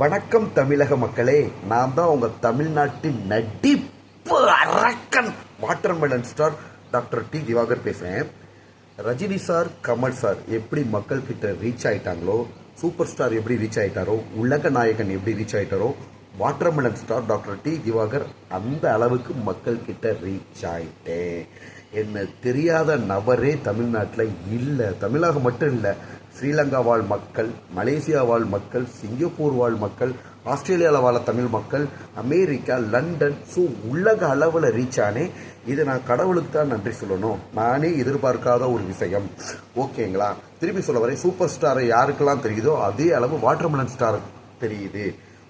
வணக்கம் தமிழக மக்களே, நான் தான் உங்கள் தமிழ்நாட்டின் நடிப்பு அரக்கன் watermelon star doctor D Divakar பேசுகிறேன். ரஜினி சார், கமல் சார் எப்படி மக்கள் கிட்ட ரீச் ஆயிட்டாங்களோ, சூப்பர் ஸ்டார் எப்படி ரீச் ஆயிட்டாரோ, உலக நாயகன் எப்படி ரீச் ஆயிட்டாரோ, watermelon star doctor D Divakar அந்த அளவுக்கு மக்கள் கிட்ட ரீச் ஆயிட்டேன். என்ன தெரியாத நபரே தமிழ்நாட்டில் இல்லை. தமிழகம் மட்டும் இல்லை, ஸ்ரீலங்கா வாழ் மக்கள், மலேசியா வாழ் மக்கள், சிங்கப்பூர் வாழ் மக்கள், ஆஸ்திரேலியாவில் வாழ தமிழ் மக்கள், அமெரிக்கா, லண்டன், ஸோ உலக அளவில் ரீச் ஆனே. இது நான் கடவுளுக்கு தான் நன்றி சொல்லணும். நானே எதிர்பார்க்காத ஒரு விஷயம். ஓகேங்களா? திருப்பி சொல்ல வரேன், சூப்பர் ஸ்டாரை யாருக்கெல்லாம் தெரியுதோ அதே அளவு வாட்டர்மெலன் ஸ்டார் தெரியுது.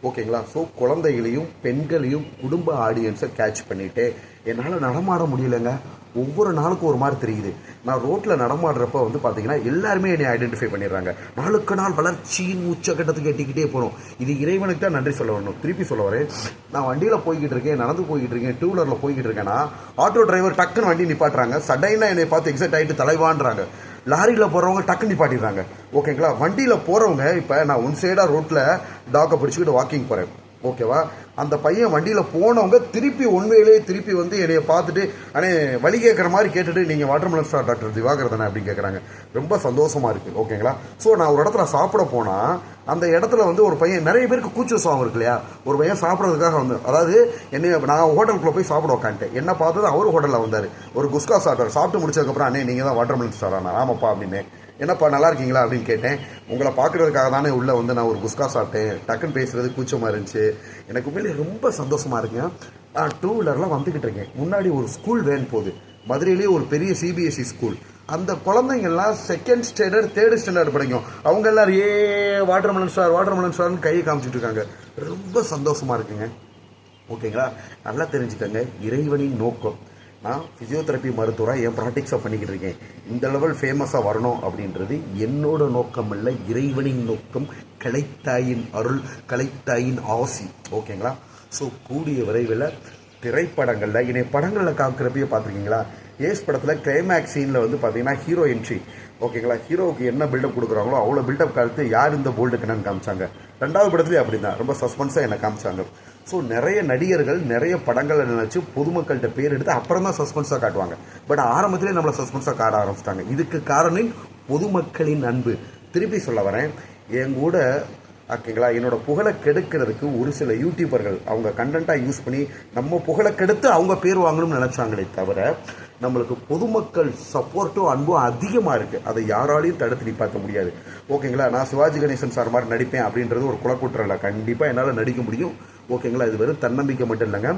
ஓகேங்களா? ஸோ குழந்தைகளையும் பெண்களையும் குடும்ப ஆடியன்ஸை கேட்ச் பண்ணிட்டு என்னால் நடமாட முடியலைங்க. ஒவ்வொரு நாளுக்கும் ஒரு மாதிரி தெரியுது. நான் ரோட்டில் நடமாடுறப்ப வந்து பார்த்தீங்கன்னா எல்லாருமே என்னை ஐடென்டிஃபை பண்ணிடுறாங்க. நாளுக்கு நாள் வளர்ச்சியின் உச்சக்கட்டத்துக்கு எட்டிக்கிட்டே போகிறோம். இது இறைவனுக்கு தான் நன்றி சொல்ல வரணும். திருப்பி சொல்ல வரேன், நான் வண்டியில் போய்கிட்டு இருக்கேன், நடந்து போய்கிட்டு இருக்கேன், டூ வீலரில் போய்கிட்டு இருக்கேன்னா ஆட்டோ டிரைவர் டக்குன்னு வண்டி நிப்பாட்டுறாங்க. சடைனாக என்னை பார்த்து எக்ஸைட் ஆகிட்டு தலைவான்றாங்க. லாரியில் போகிறவங்க டக்குன்னு நிப்பாட்டிடுறாங்க. ஓகேங்களா? வண்டியில் போகிறவங்க, இப்போ நான் ஒன் சைடாக ரோட்டில் டாக்கை பிடிச்சிக்கிட்டு வாக்கிங் போகிறேன். ஓகேவா? அந்த பையன் வண்டியில் போனவங்க திருப்பி ஒன்வேலே திருப்பி வந்து என்னைய பார்த்துட்டு அண்ணே வழி கேட்குற மாதிரி கேட்டுட்டு நீங்கள் வாட்டர்மெலன் ஸ்டார் டாக்டர் திவாகர் தானே அப்படின்னு கேட்குறாங்க. ரொம்ப சந்தோஷமாக இருக்குது. ஓகேங்களா? ஸோ நான் ஒரு இடத்துல சாப்பிட போனால் அந்த இடத்துல வந்து ஒரு பையன், நிறைய பேருக்கு கூச்ச சுவாபம் இருக்கு இல்லையா, ஒரு பையன் சாப்பிட்றதுக்காக வந்து, அதாவது என்ன, நான் ஹோட்டலுக்குள்ளே போய் சாப்பிட உட்காந்துட்டேன். என்ன பார்த்தது அவர் ஹோட்டலில் வந்தார். ஒரு குஸ்கா சாப்பிட்டு முடிச்சதுக்கப்புறம், அண்ணே நீங்கள் தான் வாட்டர்மெலன் ஸ்டாரா? நான் ஆமாப்பா அப்படின்னு. என்னப்பா நல்லா இருக்கீங்களா அப்படின்னு கேட்டேன். உங்களை பார்க்குறதுக்காக தானே உள்ளே வந்து நான் ஒரு குஸ்கா சாப்பிட்டேன். டக்குன்னு பேசுகிறது கூச்சமாக இருந்துச்சு. எனக்கு உண்மையிலே ரொம்ப சந்தோஷமாக இருக்குங்க. நான் டூ வீலரில் வந்துக்கிட்டு இருக்கேன். முன்னாடி ஒரு ஸ்கூல் வேன் போகுது. மதுரையிலேயே ஒரு பெரிய சிபிஎஸ்சி ஸ்கூல். அந்த குழந்தைங்கள்லாம் செகண்ட் ஸ்டாண்டர்ட், தேர்ட் ஸ்டாண்டர்ட் படிக்கும். அவங்க எல்லாரும் வாட்டர்மெலன் ஸ்டார்னு கையை காமிச்சிட்டு இருக்காங்க. ரொம்ப சந்தோஷமாக இருக்குங்க. ஓகேங்களா? நல்லா தெரிஞ்சுக்கங்க, இறைவனின் நோக்கம். நான் ஃபிசியோதெரப்பி மருத்துவராக என் ப்ராக்டிக்ஸாக பண்ணிக்கிட்டு இருக்கேன். இந்த லெவல் ஃபேமஸாக வரணும் அப்படின்றது என்னோட நோக்கம் இல்லை, இறைவனின் நோக்கம். கலைத்தாயின் அருள், கலைத்தாயின் ஆசி. ஓகேங்களா? ஸோ கூடிய விரைவில் திரைப்படங்களில், இணைய படங்களில் காக்கிறப்பையே பார்த்துருக்கீங்களா? ஏஸ் படத்தில் கிளைமேக்ஸ் சீனில் வந்து பார்த்தீங்கன்னா ஹீரோ என்ட்ரி. ஓகேங்களா? ஹீரோவுக்கு என்ன பில்டப் கொடுக்குறாங்களோ அவ்வளோ பில்டப் காலத்து யார் இந்த போல்டு கண்ணன்னு காமிச்சாங்க. ரெண்டாவது படத்துலேயே அப்படி தான் ரொம்ப சஸ்பென்ஸாக என்னை காமிச்சாங்க. ஸோ நிறைய நடிகர்கள் நிறைய படங்களை நினச்சி பொதுமக்கள்கிட்ட பேர் எடுத்து அப்புறம் தான் சஸ்பென்ஸாக காட்டுவாங்க. பட் ஆரம்பத்திலே நம்மளை சஸ்பென்ஸாக காட்ட ஆரம்பிச்சிட்டாங்க. இதுக்கு காரணம் பொதுமக்களின் அன்பு. திருப்பி சொல்ல வரேன், என் கூட ஓகேங்களா, என்னோட புகழை கெடுக்கிறதுக்கு ஒரு சில யூடியூபர்கள் அவங்க கண்டென்ட்டாக யூஸ் பண்ணி நம்ம புகழை கெடுத்து அவங்க பேர் வாங்கணும்னு நினச்சாங்களே தவிர, நம்மளுக்கு பொதுமக்கள் சப்போர்ட்டும் அன்பும் அதிகமாக இருக்குது. அதை யாராலையும் தடுத்து நிப்பாற்ற முடியாது. ஓகேங்களா? நான் சிவாஜி கணேசன் சார் மாதிரி நடிப்பேன் அப்படின்றது ஒரு குலக்குற்றம் இல்லை. கண்டிப்பாக என்னால் நடிக்க முடியும். ஓகேங்களா? இது வெறும் தன்னம்பிக்கை மட்டும் இல்லைங்க.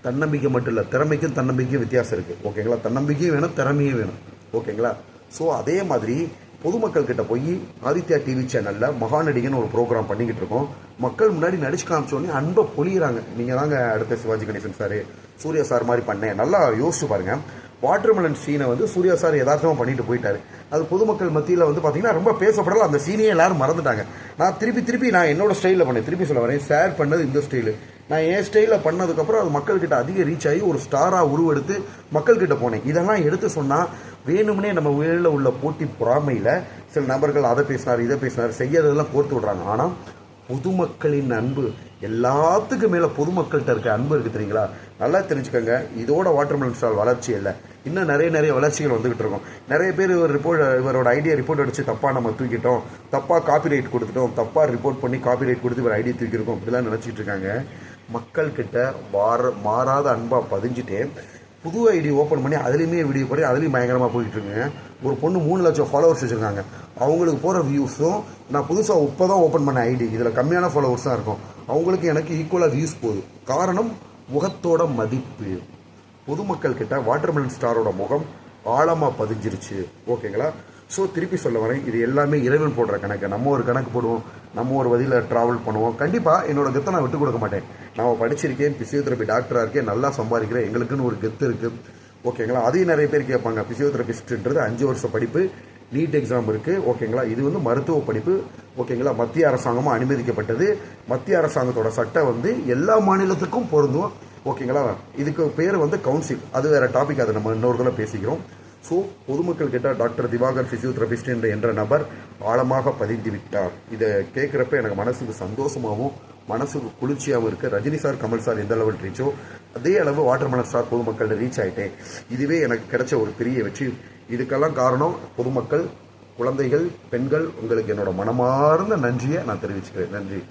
தன்னம்பிக்கை மட்டும் இல்லை, திறமைக்கும் தன்னம்பிக்கையும் வித்தியாசம் இருக்குது. ஓகேங்களா? தன்னம்பிக்கையும் வேணும், திறமையும் வேணும். ஓகேங்களா? ஸோ அதே மாதிரி பொதுமக்கள் கிட்ட போய் ஆதித்யா டிவி சேனலில் மகாநடிகன் ஒரு ப்ரோக்ராம் பண்ணிக்கிட்டு இருக்கோம். மக்கள் முன்னாடி நடிச்சு காமிச்சோடனே அன்பை பொழியிறாங்க. நீங்கள் தாங்க அடுத்த சிவாஜி கணேசன் சார், சூர்யா சார் மாதிரி பண்ணேன். நல்லா யோசிச்சு பாருங்கள். வாட்டர்மெலன் சீனை வந்து சூர்யா சார் யதார்த்தமாக பண்ணிட்டு போயிட்டாரு. அது பொதுமக்கள் மத்தியில் வந்து பார்த்தீங்கன்னா ரொம்ப பேசப்படல. அந்த சீனையே எல்லாரும் மறந்துட்டாங்க. நான் திருப்பி நான் என்னோட ஸ்டைலில் பண்ணேன். திருப்பி சொல்ல வரேன், ஷேர் பண்ணது இந்த ஸ்டைலு. நான் என் ஸ்டைலில் பண்ணதுக்கப்புறம் அது மக்கள்கிட்ட அதிக ரீச் ஆகி ஒரு ஸ்டாராக உருவெடுத்து மக்கள்கிட்ட போனேன். இதெல்லாம் எடுத்து சொன்னால் வேணும்னே நம்ம உயிரில் உள்ள போட்டி பொறாமையில் சில நபர்கள் அதை பேசினார், இதை பேசினார், செய்யறதெல்லாம் கோர்த்து விடுறாங்க. ஆனால் பொதுமக்களின் அன்பு எல்லாத்துக்கும் மேலே பொதுமக்கள்கிட்ட இருக்க அன்பு இருக்குது. தெரியுங்களா? நல்லா தெரிஞ்சுக்கோங்க. இதோட வாட்டர்மெலன் ஸ்டார் வளர்ச்சி இல்லை, இன்னும் நிறைய வளர்ச்சிகள் வந்துகிட்டு இருக்கோம். நிறைய பேர் இவரோட ஐடியா ரிப்போர்ட் அடித்து தப்பாக நம்ம தூக்கிட்டோம், தப்பாக காப்பிரைட் கொடுத்துட்டோம், தப்பாக ரிப்போர்ட் பண்ணி காப்பிரைட் கொடுத்து இவர் ஐடியா தூக்கியிருக்கோம், இப்படிலாம் நினச்சிட்டு இருக்காங்க. மக்கள்கிட்ட மாறாத அன்பாக பதிஞ்சுட்டே புது ஐடி ஓப்பன் பண்ணி அதுலேயுமே வீடியோ போட்டு அதுலேயும் பயங்கரமாக போயிட்டு இருக்குங்க. ஒரு பொண்ணு 3 லட்சம் ஃபாலோவர்ஸ் வச்சுருக்காங்க. அவங்களுக்கு போகிற வியூஸும் நான் புதுசாக இப்போ தான் ஓப்பன் பண்ண ஐடி, இதில் கம்மியான ஃபாலோவர்ஸ் தான் இருக்கும். அவங்களுக்கு எனக்கு ஈக்குவலாக வியூஸ் போகுது. காரணம் முகத்தோட மதிப்பு. பொதுமக்கள் கிட்ட வாட்டர்மெலன் ஸ்டாரோட முகம் ஆழமாக பதிஞ்சிருச்சு. ஓகேங்களா? ஸோ திருப்பி சொல்ல வரேன், இது எல்லாமே இறைவன் போடுற கணக்கு. நம்ம ஒரு கணக்கு போடுவோம், நம்ம ஒரு வழியில் ட்ராவல் பண்ணுவோம். கண்டிப்பாக என்னோட கெத்தை நான் விட்டு கொடுக்க மாட்டேன். நான் படிச்சிருக்கேன், பிசியோதெரப்பி டாக்டராக இருக்கேன், நல்லா சம்பாதிக்கிறேன், எங்களுக்குன்னு ஒரு கெத்து இருக்குது. ஓகேங்களா? அதையும் நிறைய பேர் கேட்பாங்க. பிசியோதெரபிஸ்ட்ன்றது 5 வருஷம் படிப்பு, நீட் எக்ஸாம் இருக்குது. ஓகேங்களா? இது வந்து மருத்துவ படிப்பு. ஓகேங்களா? மத்திய அரசாங்கமாக அனுமதிக்கப்பட்டது. மத்திய அரசாங்கத்தோட சட்டம் வந்து எல்லா மாநிலத்துக்கும் பொருந்தும். ஓகேங்களா? இதுக்கு பேர் வந்து கவுன்சில். அது வேறு டாபிக், அதை நம்ம இன்னொரு தடவை பேசிக்கிறோம். ஸோ பொதுமக்கள் கிட்ட டாக்டர் திவாகர் ஃபிசியோதெரபிஸ்ட் என்ற நபர் ஆழமாக பதிந்து விட்டார். இதை கேட்குறப்ப எனக்கு மனசுக்கு சந்தோஷமாகவும் மனசுக்கு குளிர்ச்சியாகவும் இருக்குது. ரஜினி சார் கமல் சார் எந்த லெவல் ரீச்சோ அதே அளவு வாட்டர்மெலன் ஸ்டார் பொதுமக்கள் ரீச் ஆகிட்டேன். இதுவே எனக்கு கிடைச்ச ஒரு பெரிய வெற்றி. இதுக்கெல்லாம் காரணம் பொதுமக்கள், குழந்தைகள், பெண்கள். உங்களுக்கு என்னோட மனமார்ந்த நன்றியை நான் தெரிவிச்சுக்கிறேன். நன்றி.